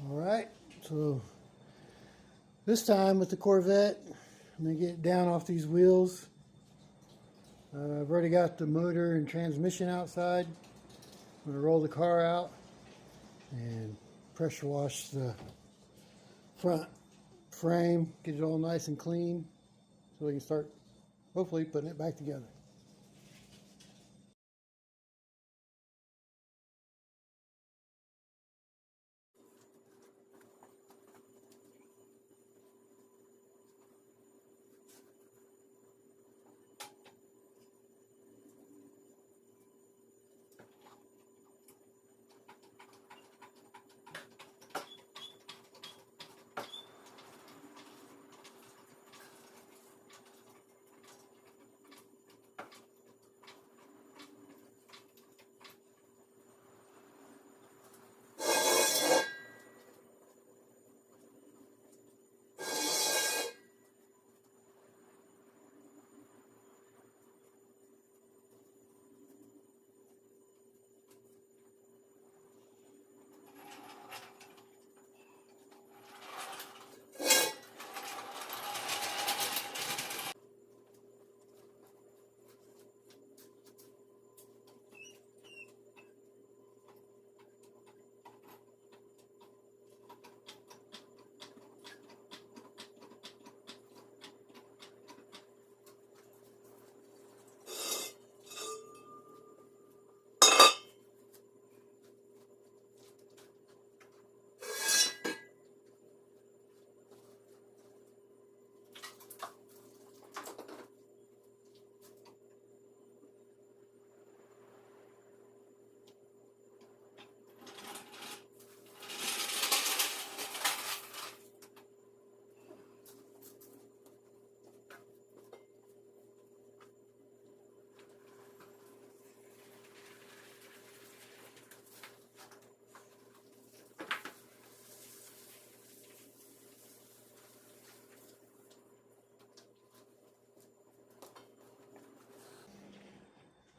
All right, so this time with the Corvette, I'm going to get down off these wheels. I've already got the motor and transmission outside. I'm going to roll the car out and pressure wash the front frame, get it all nice and clean so we can start hopefully putting it back together.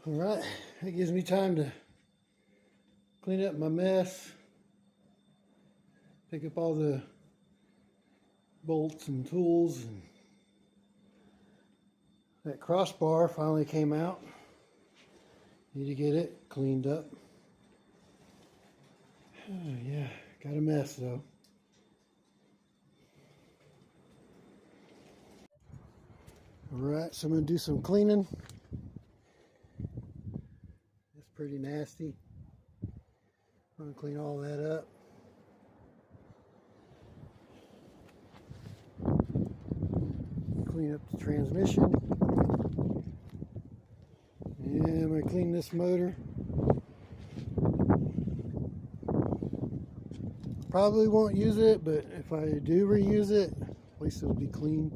All right, that gives me time to clean up my mess, pick up all the bolts and tools, and that crossbar finally came out. Need to get it cleaned up. Oh, yeah, got a mess though. All right, so I'm gonna do some cleaning. It's pretty nasty. I'm gonna clean all that up. Clean up the transmission. And I'm gonna clean this motor. Probably won't use it, but if I do reuse it, at least it'll be clean.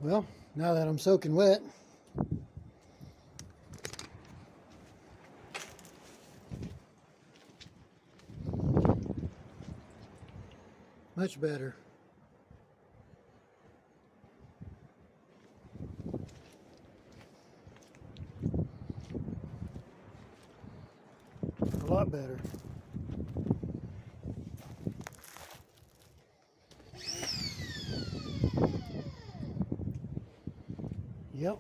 Well, now that I'm soaking wet, much better. A lot better. Yep.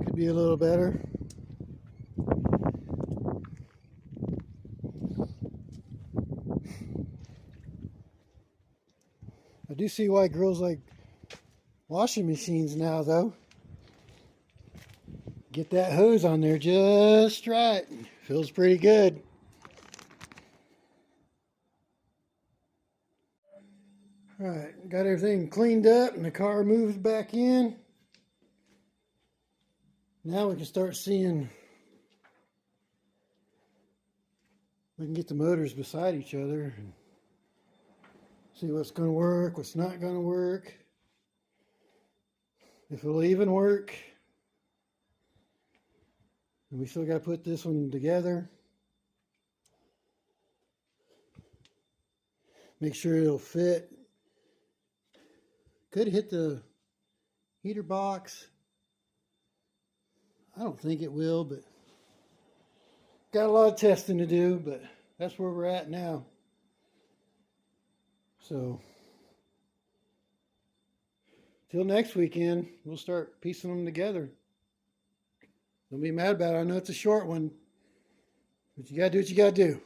Could be a little better. I do see why girls like washing machines now, though. Get that hose on there just right. Feels pretty good. Alright, got everything cleaned up and the car moved back in. Now we can start seeing, we can get the motors beside each other and see what's going to work, what's not going to work, if it'll even work. And we still got to put this one together. Make sure it'll fit. Could hit the heater box. I don't think it will, but got a lot of testing to do, but that's where we're at now. So, till next weekend, we'll start piecing them together. Don't be mad about it. I know it's a short one, but you gotta do what you gotta do.